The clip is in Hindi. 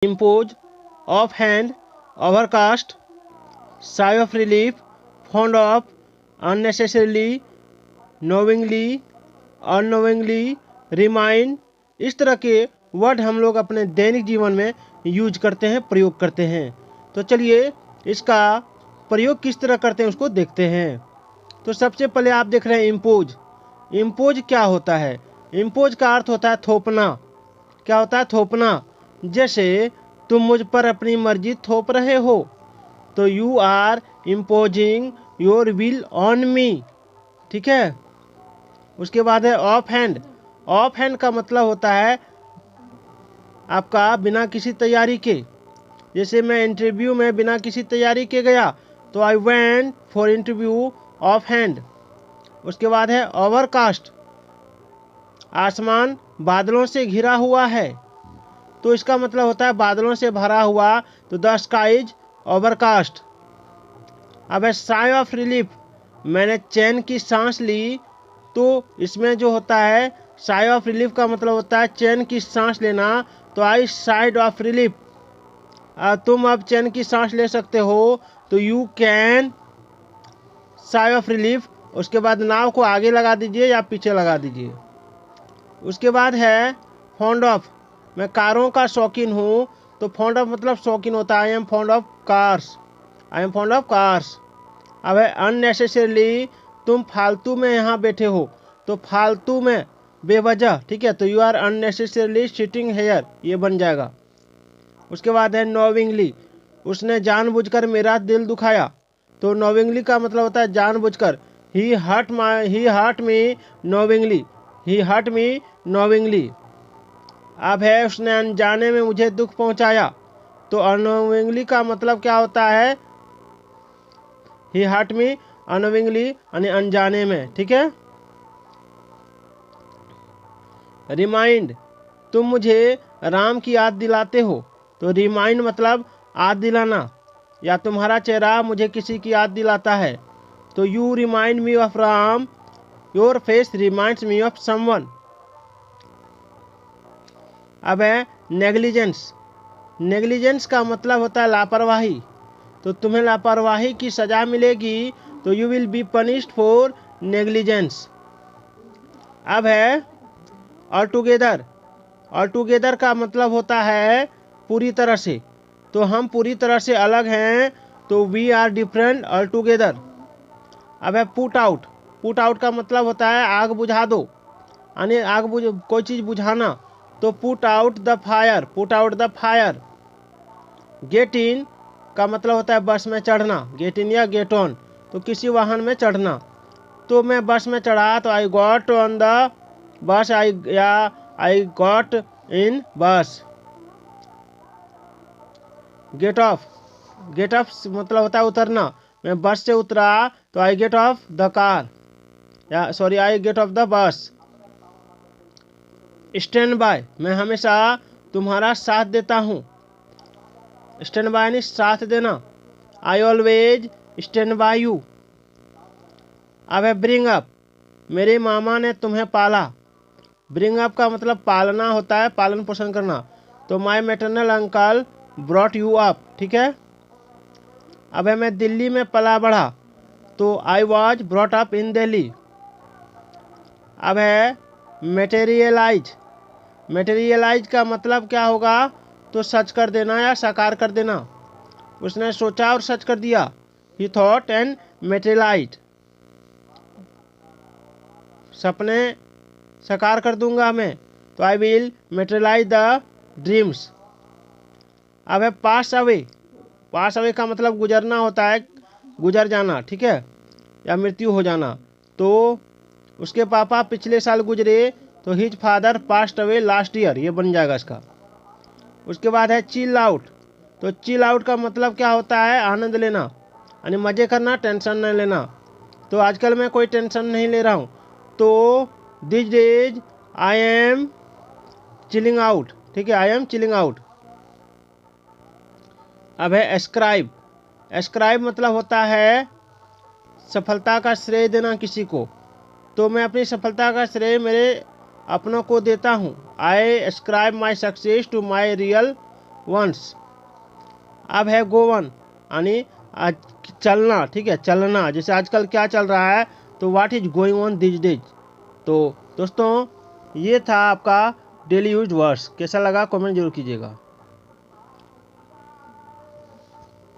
impose, offhand, overcast, sigh of relief, fond of, unnecessarily, knowingly, unknowingly, remind। इस तरह के वर्ड हम लोग अपने दैनिक जीवन में यूज करते हैं, प्रयोग करते हैं। तो चलिए इसका प्रयोग किस तरह करते हैं उसको देखते हैं। तो सबसे पहले आप देख रहे हैं इम्पोज। इम्पोज क्या होता है? इम्पोज का अर्थ होता है थोपना। क्या होता है? थोपना। जैसे तुम मुझ पर अपनी मर्जी थोप रहे हो, तो you are imposing your will on me. ठीक है। उसके बाद है ऑफ हैंड। ऑफ हैंड का मतलब होता है आपका बिना किसी तैयारी के। जैसे मैं इंटरव्यू में बिना किसी तैयारी के गया, तो I went for interview of hand. उसके बाद है ओवरकास्ट। आसमान बादलों से घिरा हुआ है, तो इसका मतलब होता है बादलों से भरा हुआ, तो द स्काई इज ओवरकास्ट। अब है साई ऑफ रिलीफ। मैंने चैन की सांस ली, तो इसमें जो होता है साई ऑफ रिलीफ का मतलब होता है चैन की सांस लेना, तो आई साइड ऑफ रिलीफ। तुम अब चैन की सांस ले सकते हो, तो you can sigh of relief. उसके बाद नाव को आगे लगा दीजिए या पीछे लगा दीजिए। उसके बाद है फॉन्ड ऑफ। मैं कारों का शौकीन हूँ, तो फॉन्ड ऑफ मतलब शौकीन होता है। I am fond of cars. I am fond of cars. अब है अननेसेसरली। तुम फालतू में यहाँ बैठे हो, तो फालतू में बेवजह। ठीक है, तो you are unnecessarily sitting here, ये बन जाएगा। उसके बाद है नोविंगली। उसने जानबूझकर मेरा दिल दुखाया, तो नोविंगली का मतलब होता है जानबूझकर। ही हर्ट मी नोविंगली। ही हर्ट मी नोविंगली। अब है उसने अनजाने में मुझे दुख पहुंचाया, तो अनोविंगली का मतलब क्या होता है? ही हर्ट मी अनोविंगली, यानी अनजाने में। ठीक है। रिमाइंड। तुम मुझे राम की याद दिलाते हो, तो रिमाइंड मतलब याद दिलाना, या तुम्हारा चेहरा मुझे किसी की याद दिलाता है, तो you remind me of Ram. Your face reminds me of someone. अब है नेग्लिजेंस। नेग्लिजेंस का मतलब होता है लापरवाही, तो तुम्हें लापरवाही की सजा मिलेगी, तो you will be punished for negligence. अब है ऑल टुगेदर। ऑल टुगेदर का मतलब होता है पूरी तरह से, तो हम पूरी तरह से अलग हैं, तो we are different all together. अब है पुट आउट। पुट आउट का मतलब होता है आग बुझा दो, यानी कोई चीज़ बुझाना, तो put out the fire. Put out the fire. Get in का मतलब होता है बस में चढ़ना। गेट इन या गेट ऑन, तो किसी वाहन में चढ़ना। तो मैं बस में चढ़ा, तो I got on the bus. I got in बस। Gate of. गेट ऑफ मतलब होता है उतरना। मैं बस से उतरा, तो I get off the car, या sorry I get off the bus. Stand by. मैं हमेशा तुम्हारा साथ देता हूँ। स्टैंड बाय यानी साथ देना। I always stand by you. अब है ब्रिंग अप। मेरे मामा ने तुम्हें पाला। ब्रिंग अप का मतलब पालना होता है, पालन पोषण करना, तो my maternal uncle brought you up. ठीक है। अब है मैं दिल्ली में पला बढ़ा, तो I was brought up in Delhi. अब है मेटेरियलाइज। मेटेरियलाइज का मतलब क्या होगा? तो सच कर देना या साकार कर देना। उसने सोचा और सच कर दिया। ही थॉट एंड मेटेरियलाइज। सपने साकार कर दूंगा मैं, तो I will materialise the dreams. अब है पास अवे। पास अवे का मतलब गुजरना होता है, गुजर जाना। ठीक है, या मृत्यु हो जाना। तो उसके पापा पिछले साल गुजरे, तो his father passed away last year, ये बन जाएगा इसका। उसके बाद है चिल आउट। तो चिल आउट का मतलब क्या होता है? आनंद लेना, यानी मज़े करना, टेंशन नहीं लेना। तो आजकल मैं कोई टेंशन नहीं ले रहा हूँ, तो this days I am chilling out. ठीक है, आई एम चिलिंग आउट। अब है एस्क्राइब। एस्क्राइब मतलब होता है सफलता का श्रेय देना किसी को, तो मैं अपनी सफलता का श्रेय मेरे अपनों को देता हूँ। I ascribe my success to my real ones. अब है गोवन यानी आज चलना, ठीक है, चलना। जैसे आजकल क्या चल रहा है, तो what is going on this days. तो दोस्तों ये था आपका डेली यूज वर्ड्स। कैसा लगा कमेंट जरूर कीजिएगा।